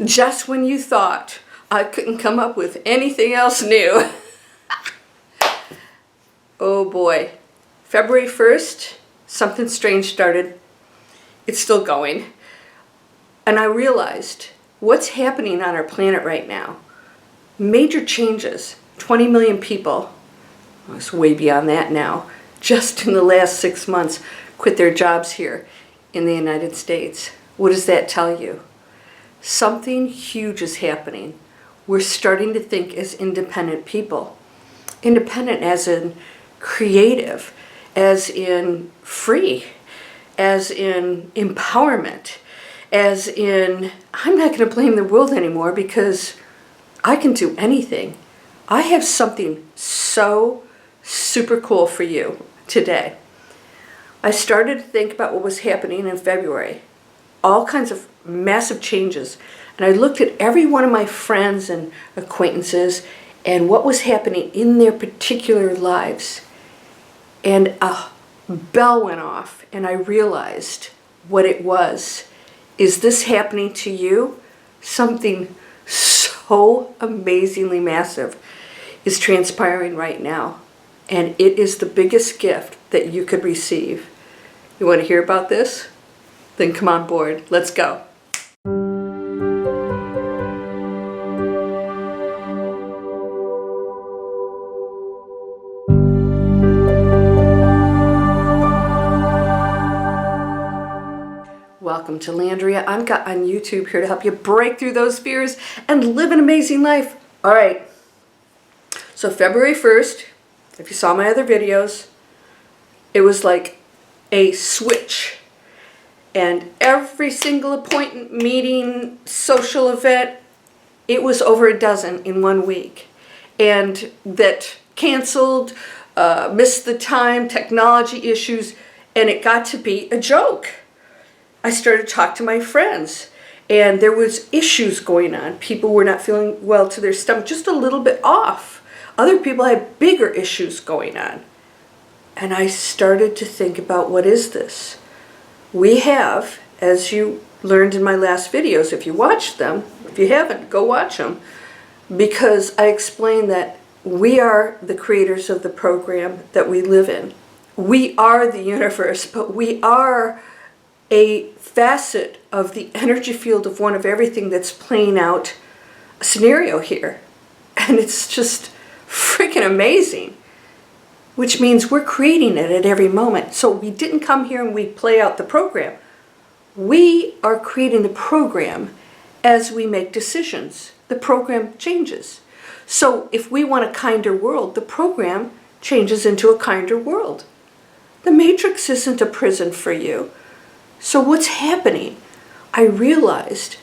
Just when you thought I couldn't come up with anything else new. Oh boy. February 1st, something strange started. It's still going. And I realized what's happening on our planet right now. Major changes. 20 million people, well, it's way beyond that now, just in the last 6 months quit their jobs here in the United States. What does that tell you? Something huge is happening. We're starting to think as independent people. Independent as in creative, as in free, as in empowerment, as in I'm not going to blame the world anymore because I can do anything. I have something so super cool for you today. I started to think about what was happening in February. All kinds of massive changes. And I looked at every one of my friends and acquaintances and what was happening in their particular lives. And a bell went off and I realized what it was. Is this happening to you? Something so amazingly massive is transpiring right now. And it is the biggest gift that you could receive. You want to hear about this? Then come on board. Let's go. Welcome to Landria Onkka on YouTube, here to help you break through those fears and live an amazing life. All right. So February 1st, if you saw my other videos, it was like a switch. And every single appointment, meeting, social event, it was over a dozen in 1 week. And that canceled, missed the time, technology issues, and it got to be a joke. I started to talk to my friends, and there was issues going on. People were not feeling well to their stomach, just a little bit off. Other people had bigger issues going on. And I started to think about, what is this? We have, as you learned in my last videos, if you watched them, if you haven't, go watch them, because I explained that we are the creators of the program that we live in. We are the universe, but we are a facet of the energy field of one of everything that's playing out a scenario here. And it's just freaking amazing, which means we're creating it at every moment. So we didn't come here and we play out the program. We are creating the program as we make decisions. The program changes. So if we want a kinder world, the program changes into a kinder world. The matrix isn't a prison for you. So what's happening? I realized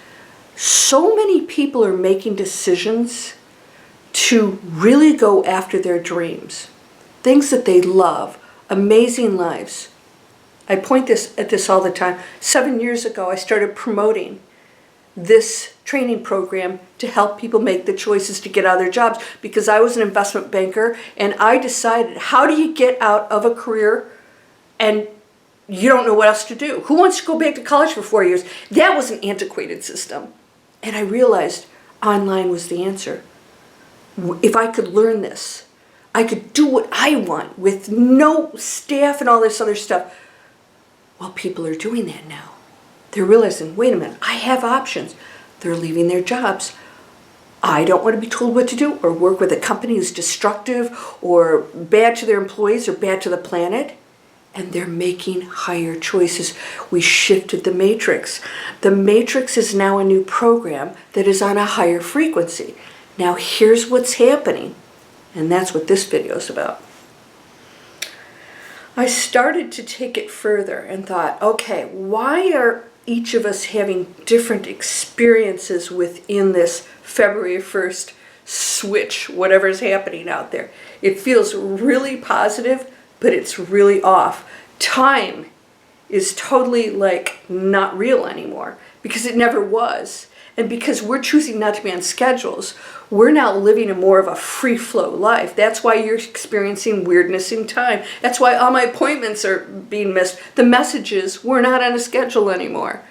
so many people are making decisions to really go after their dreams, things that they love, amazing lives. I point at this all the time. 7 years ago, I started promoting this training program to help people make the choices to get out of their jobs, because I was an investment banker and I decided, how do you get out of a career and you don't know what else to do? Who wants to go back to college for 4 years? That was an antiquated system. And I realized online was the answer. If I could learn this, I could do what I want with no staff and all this other stuff. Well, people are doing that now. They're realizing, wait a minute, I have options. They're leaving their jobs. I don't want to be told what to do or work with a company who's destructive or bad to their employees or bad to the planet. And they're making higher choices. We shifted the matrix. The matrix is now a new program that is on a higher frequency. Now here's what's happening. And that's what this video is about. I started to take it further and thought, okay, why are each of us having different experiences within this February 1st switch, whatever's happening out there? It feels really positive, but it's really off. Time is totally like not real anymore, because it never was. And because we're choosing not to be on schedules, we're now living a more of a free flow life. That's why you're experiencing weirdness in time. That's why all my appointments are being missed. The message is we're not on a schedule anymore.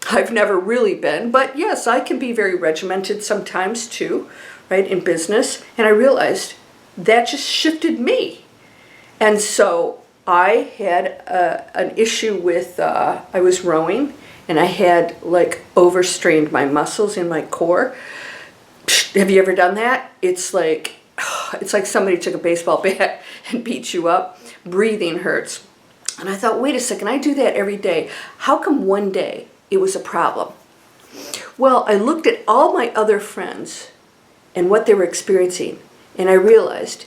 I've never really been, but yes, I can be very regimented sometimes too, right, in business. And I realized that just shifted me. And so I had an issue with, I was rowing and I had like overstrained my muscles in my core. Have you ever done that? It's like somebody took a baseball bat and beat you up. Breathing hurts. And I thought, wait a second, I do that every day. How come one day it was a problem? Well, I looked at all my other friends and what they were experiencing, and I realized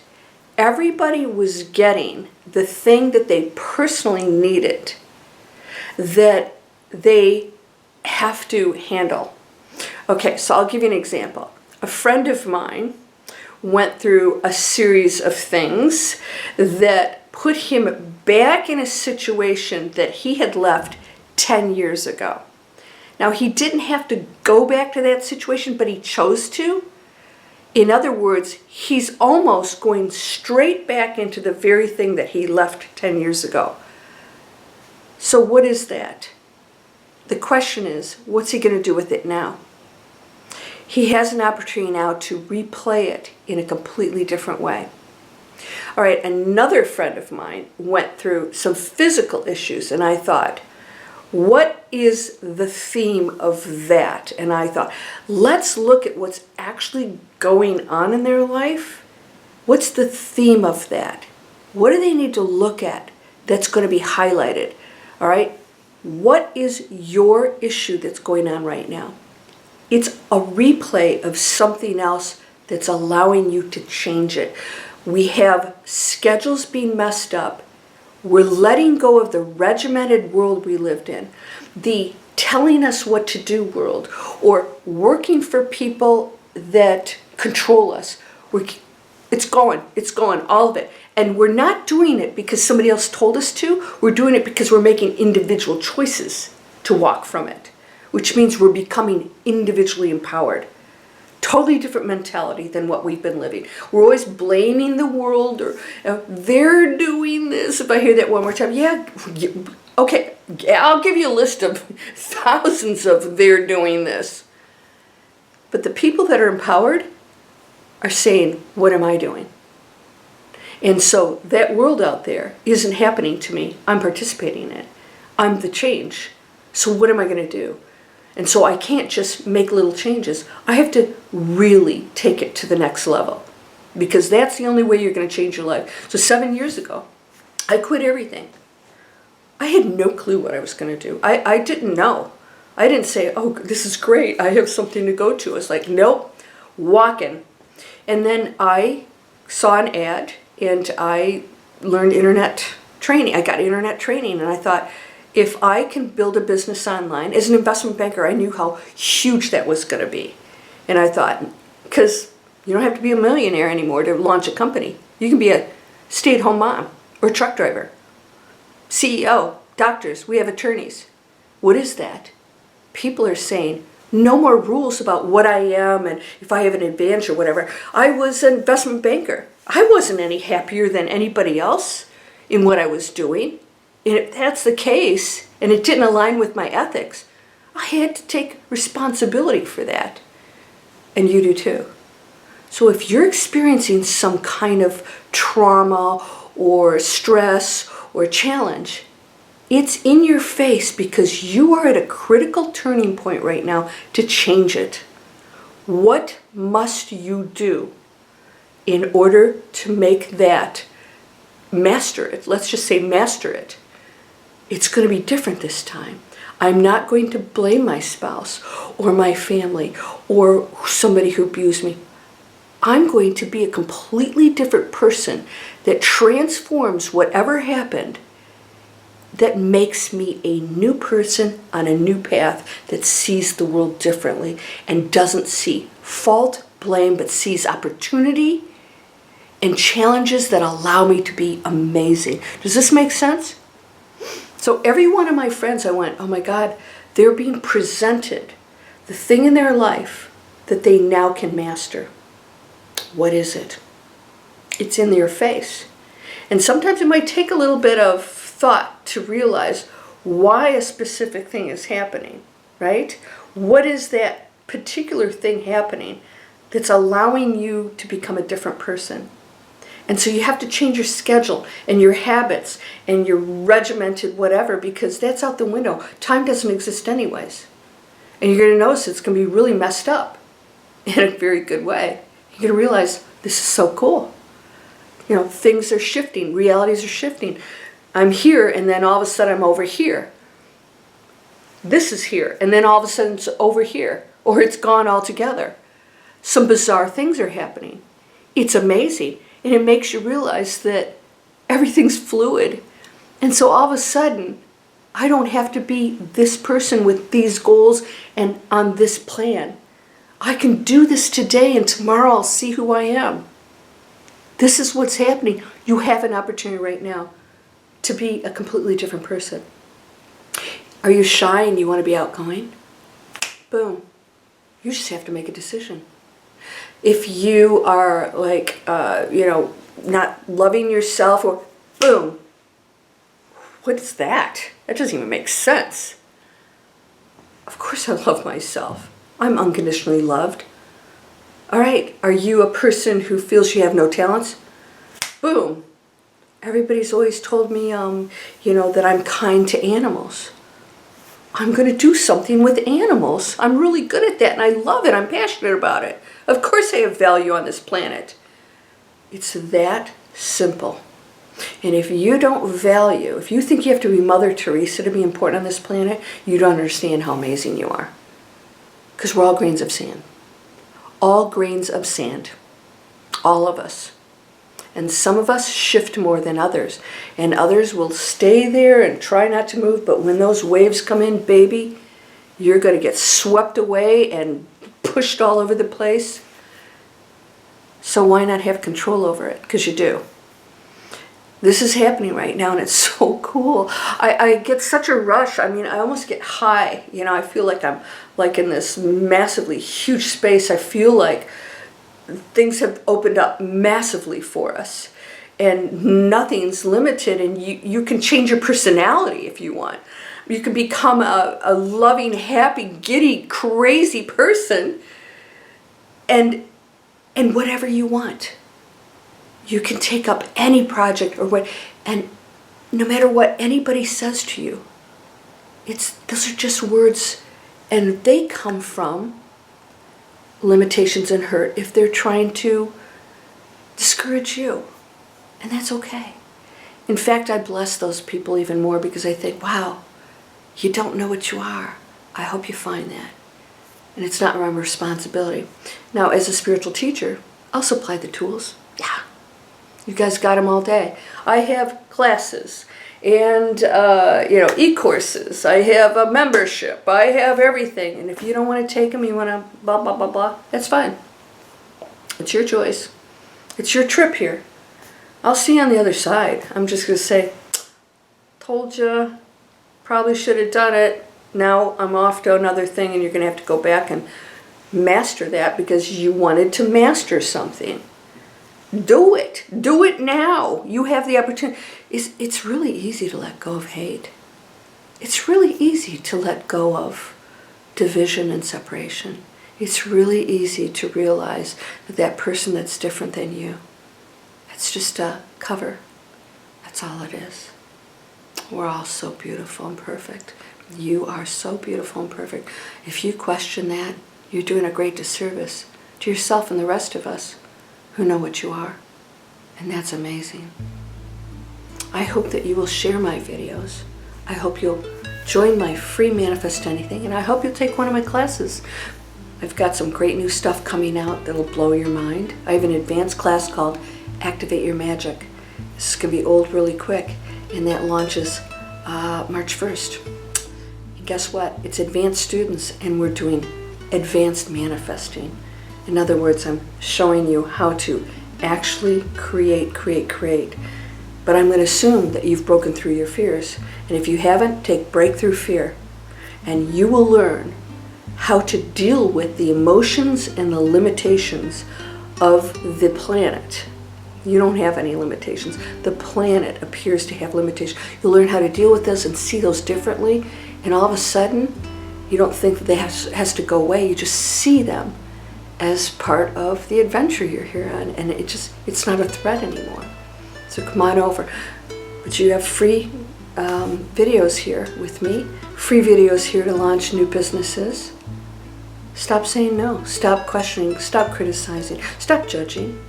everybody was getting the thing that they personally needed that they have to handle. Okay, so I'll give you an example. A friend of mine went through a series of things that put him back in a situation that he had left 10 years ago. Now, he didn't have to go back to that situation, but he chose to. In other words, he's almost going straight back into the very thing that he left 10 years ago. So what is that? The question is, what's he going to do with it now? He has an opportunity now to replay it in a completely different way. All right, another friend of mine went through some physical issues, and I thought, what is the theme of that? And I thought, let's look at what's actually going on in their life. What's the theme of that? What do they need to look at that's going to be highlighted? All right, what is your issue that's going on right now? It's a replay of something else that's allowing you to change it. We have schedules being messed up. We're letting go of the regimented world we lived in, the telling us what to do world, or working for people that control us. It's going, all of it. And we're not doing it because somebody else told us to. We're doing it because we're making individual choices to walk from it, which means we're becoming individually empowered. Totally different mentality than what we've been living. We're always blaming the world, or they're doing this. If I hear that one more time, yeah, okay, I'll give you a list of thousands of they're doing this. But the people that are empowered are saying, what am I doing? And so that world out there isn't happening to me. I'm participating in it. I'm the change. So what am I going to do? And so I can't just make little changes. I have to really take it to the next level, because that's the only way you're going to change your life. So 7 years ago, I quit everything. I had no clue what I was going to do. I didn't know. I didn't say, oh, this is great, I have something to go to. I was like, nope, walking. And then I saw an ad and I learned internet training. I got internet training, and I thought, if I can build a business online, as an investment banker, I knew how huge that was going to be. And I thought, because you don't have to be a millionaire anymore to launch a company. You can be a stay-at-home mom or a truck driver, CEO, doctors. We have attorneys. What is that? People are saying, no more rules about what I am and if I have an advantage or whatever. I was an investment banker. I wasn't any happier than anybody else in what I was doing. And if that's the case, and it didn't align with my ethics, I had to take responsibility for that. And you do too. So if you're experiencing some kind of trauma or stress or challenge, it's in your face because you are at a critical turning point right now to change it. What must you do in order to make that, master it? Let's just say master it. It's going to be different this time. I'm not going to blame my spouse or my family or somebody who abused me. I'm going to be a completely different person that transforms whatever happened, that makes me a new person on a new path that sees the world differently and doesn't see fault, blame, but sees opportunity and challenges that allow me to be amazing. Does this make sense? So every one of my friends, I went, oh my God, they're being presented the thing in their life that they now can master. What is it? It's in their face. And sometimes it might take a little bit of thought to realize why a specific thing is happening, right? What is that particular thing happening that's allowing you to become a different person? And so you have to change your schedule and your habits and your regimented whatever, because that's out the window. Time doesn't exist anyways. And you're going to notice it's going to be really messed up in a very good way. You're going to realize this is so cool. You know, things are shifting. Realities are shifting. I'm here, and then all of a sudden I'm over here. This is here, and then all of a sudden it's over here. Or it's gone altogether. Some bizarre things are happening. It's amazing. And it makes you realize that everything's fluid. And so all of a sudden, I don't have to be this person with these goals and on this plan. I can do this today, and tomorrow I'll see who I am. This is what's happening. You have an opportunity right now to be a completely different person. Are you shy and you want to be outgoing? Boom. You just have to make a decision. If you are like, not loving yourself, or boom, what's that? That doesn't even make sense. Of course I love myself. I'm unconditionally loved. All right, are you a person who feels you have no talents? Boom. Everybody's always told me, that I'm kind to animals. I'm going to do something with animals. I'm really good at that, and I love it. I'm passionate about it. Of course I have value on this planet. It's that simple. And if you don't value, if you think you have to be Mother Teresa to be important on this planet, you don't understand how amazing you are. Because we're all grains of sand. All grains of sand. All of us. And some of us shift more than others. And others will stay there and try not to move. But when those waves come in, baby, you're going to get swept away and pushed all over the place. So why not have control over it? Because you do. This is happening right now, and it's so cool. I get such a rush. I mean, I almost get high. I feel like I'm like in this massively huge space. I feel like things have opened up massively for us, and nothing's limited, and you can change your personality if you want. You can become a loving, happy, giddy, crazy person, and whatever you want. You can take up any project or what, and no matter what anybody says to you, those are just words, and they come from limitations and hurt if they're trying to discourage you. And that's okay. In fact, I bless those people even more, because I think, wow, you don't know what you are. I hope you find that. And it's not my responsibility. Now, as a spiritual teacher, I'll supply the tools. Yeah. You guys got them all day. I have classes and, e-courses. I have a membership. I have everything. And if you don't want to take them, you want to blah, blah, blah, blah, that's fine. It's your choice. It's your trip here. I'll see you on the other side. I'm just going to say, told you, probably should have done it. Now I'm off to another thing, and you're going to have to go back and master that because you wanted to master something. Do it. Do it now. You have the opportunity. It's really easy to let go of hate. It's really easy to let go of division and separation. It's really easy to realize that that person that's different than you, it's just a cover. That's all it is. We're all so beautiful and perfect. You are so beautiful and perfect. If you question that, you're doing a great disservice to yourself and the rest of us who know what you are. And that's amazing. I hope that you will share my videos. I hope you'll join my free Manifest Anything, and I hope you'll take one of my classes. I've got some great new stuff coming out that'll blow your mind. I have an advanced class called Activate Your Magic. This is going to be old really quick, and that launches March 1st. And guess what? It's advanced students, and we're doing advanced manifesting. In other words, I'm showing you how to actually create. But I'm going to assume that you've broken through your fears. And if you haven't, take Breakthrough Fear. And you will learn how to deal with the emotions and the limitations of the planet. You don't have any limitations. The planet appears to have limitations. You'll learn how to deal with those and see those differently. And all of a sudden, You don't think that they has to go away. You just see them as part of the adventure you're here on, and it's not a threat anymore. So come on over. But you have free videos here with me, free videos here to launch new businesses. Stop saying no, stop questioning, stop criticizing, stop judging,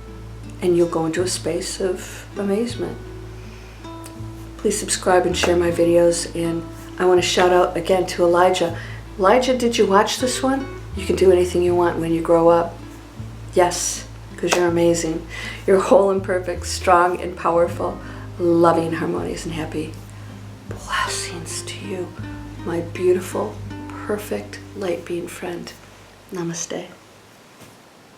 and you'll go into a space of amazement. Please subscribe and share my videos, and I want to shout out again to Elijah. Elijah, did you watch this one? You can do anything you want when you grow up. Yes, because you're amazing. You're whole and perfect, strong and powerful, loving, harmonious, and happy. Blessings to you, my beautiful, perfect, light being friend. Namaste.